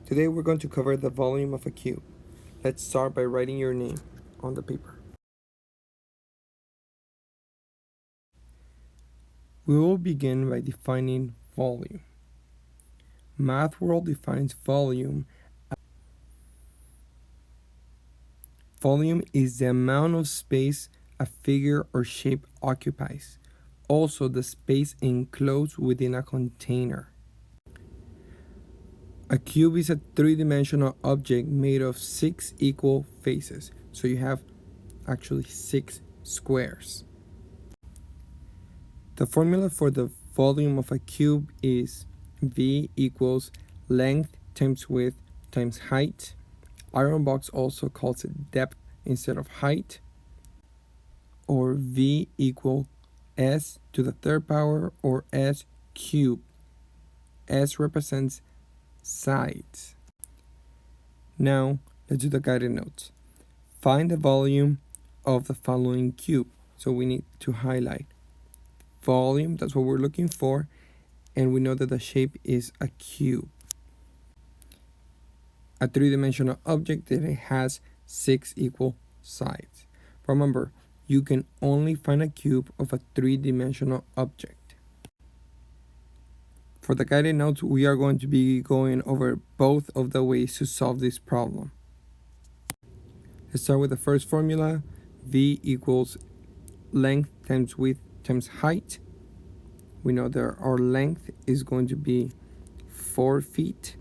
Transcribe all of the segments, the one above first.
Today we're going to cover the volume of a cube. Let's start by writing your name on the paper. We will begin by defining volume. Math World defines volume. Volume is the amount of space a figure or shape occupies, also the space enclosed within a container. A cube is a three-dimensional object made of 6 equal faces, so you have actually 6 squares. The formula for the volume of a cube is V equals length times width times height. Ironbox also calls it depth instead of height. Or V equal S to the third power or S cubed. S represents sides. Now, let's do the guided notes. Find the volume of the following cube. So we need to highlight volume, that's what we're looking for, and we know that the shape is a cube. A three-dimensional object that it has 6 equal sides. Remember, you can only find a cube of a three-dimensional object. For the guided notes, we are going to be going over both of the ways to solve this problem. Let's start with the first formula. V equals length times width times height. We know that our length is going to be 4 feet.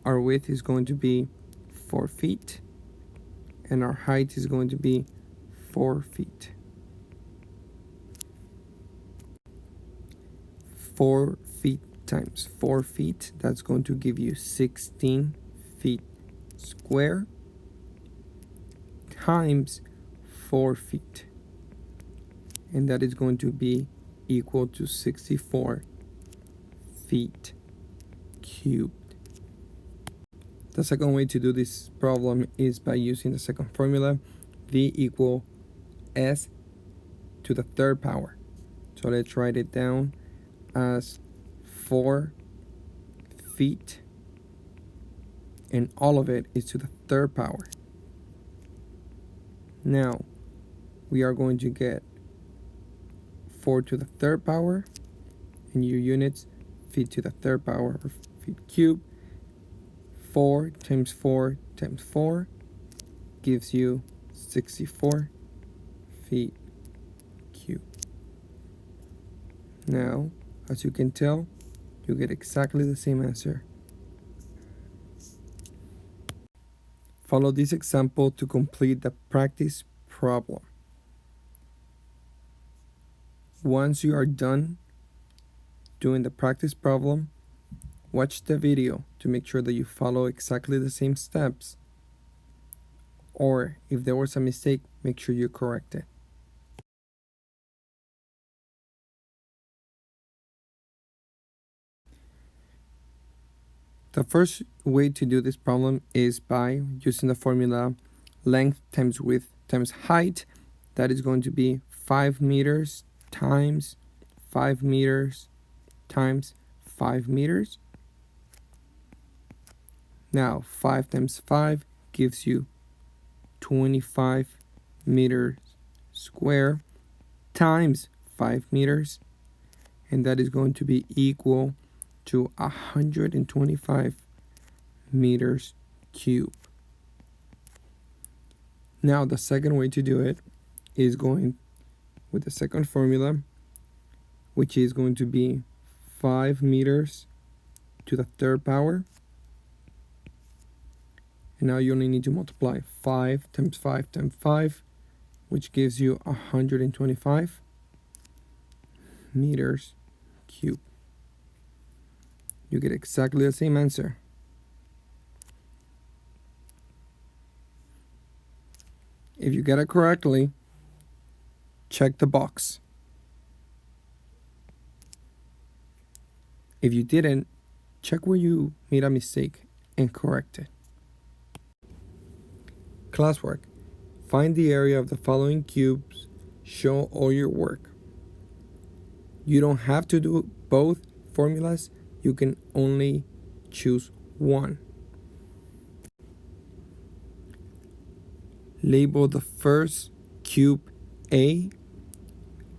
Our width is going to be 4 feet. And our height is going to be 4 feet. 4 feet times 4 feet, that's going to give you 16 feet square times 4 feet. And that is going to be equal to 64 feet cubed. The second way to do this problem is by using the second formula, V equal S to the third power. So let's write it down as 4 feet, and all of it is to the third power. Now, we are going to get 4 to the third power, and your units, feet to the third power, or feet cubed. 4 times 4 times 4 gives you 64 feet cubed. Now, as you can tell, you get exactly the same answer. Follow this example to complete the practice problem. Once you are done doing the practice problem, watch the video to make sure that you follow exactly the same steps. Or if there was a mistake, make sure you correct it. The first way to do this problem is by using the formula length times width times height. That is going to be 5 meters times 5 meters times 5 meters. Now 5 times 5 gives you 25 meters square times 5 meters, and that is going to be equal to 125 meters cubed. Now the second way to do it is going with the second formula, which is going to be 5 meters to the third power. And now you only need to multiply 5 times 5 times 5, which gives you 125 meters cubed. You get exactly the same answer. If you get it correctly, check the box. If you didn't, check where you made a mistake and correct it. Classwork. Find the area of the following cubes. Show all your work. You don't have to do both formulas, you can only choose one. Label the first cube A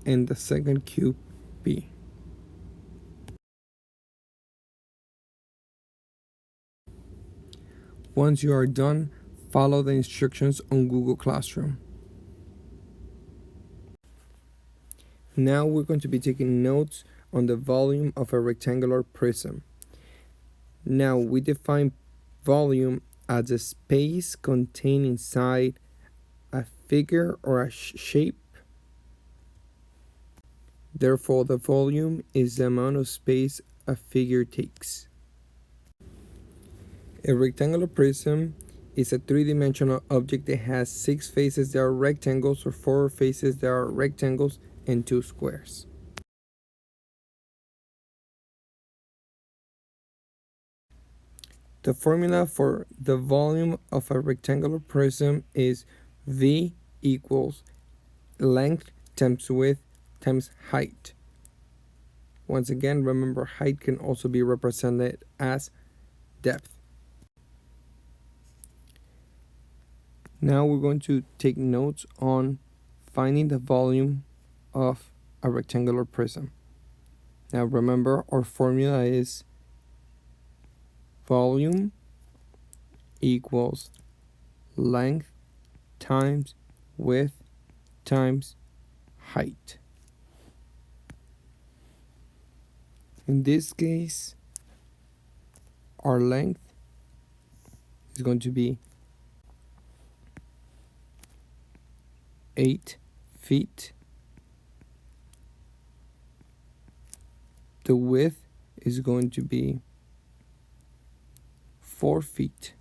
and the second cube B. Once you are done, follow the instructions on Google Classroom. Now we're going to be taking notes on the volume of a rectangular prism. Now we define volume as a space contained inside a figure or a shape. Therefore, the volume is the amount of space a figure takes. A rectangular prism is a three-dimensional object that has 6 faces that are rectangles or 4 faces that are rectangles and 2 squares. The formula for the volume of a rectangular prism is V equals length times width times height. Once again, remember height can also be represented as depth. Now we're going to take notes on finding the volume of a rectangular prism. Now remember, our formula is volume equals length times width times height. In this case, our length is going to be 8 feet. The width is going to be 4 feet.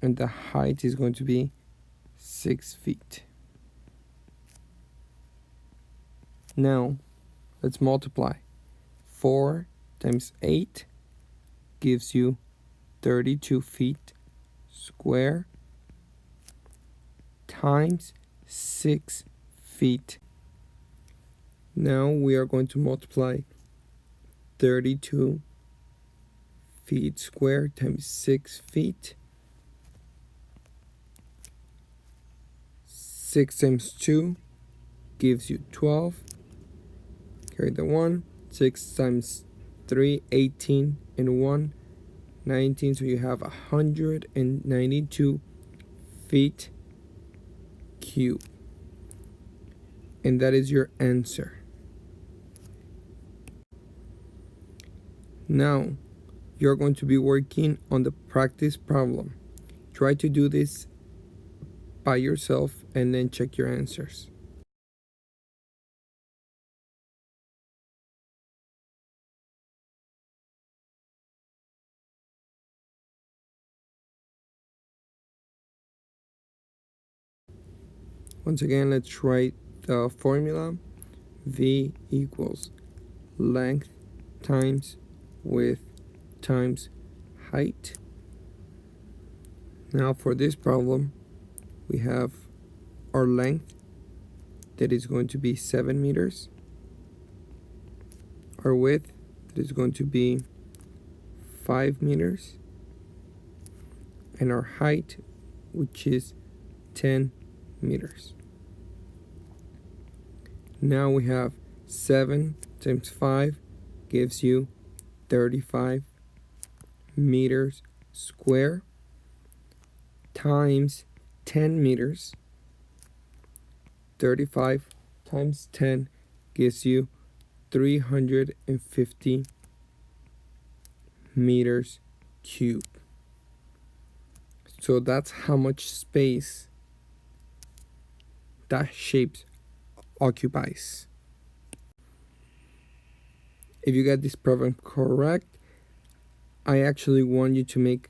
And the height is going to be 6 feet. Now, let's multiply. 4 times 8 gives you 32 feet square times 6 feet. Now we are going to multiply 32 feet square times 6 feet. 6 times 2 gives you 12. Carry the 1. 6 times 3, 18, and 1, 19. So you have 192 feet cubed. And that is your answer. Now, you're going to be working on the practice problem. Try to do this by yourself and then check your answers. Once again, let's write the formula. V equals length times width times height. Now for this problem, we have our length that is going to be 7 meters. Our width that is going to be 5 meters. And our height, which is 10 meters. Now we have 7 times 5 gives you 35 meters square times 10 meters. 35 times 10 gives you 350 meters cubed. So that's how much space that shape occupies. If you get this problem correct, I actually want you to make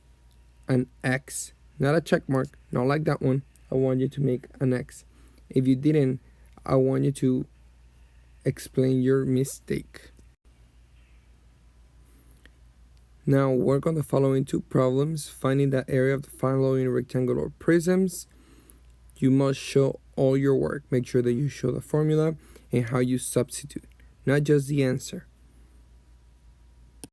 an X, not a check mark, not like that one. I want you to make an X. If you didn't, I want you to explain your mistake. Now work on the following 2 problems. Finding the area of the following rectangular prisms. You must show all your work. Make sure that you show the formula and how you substitute. not just the answer.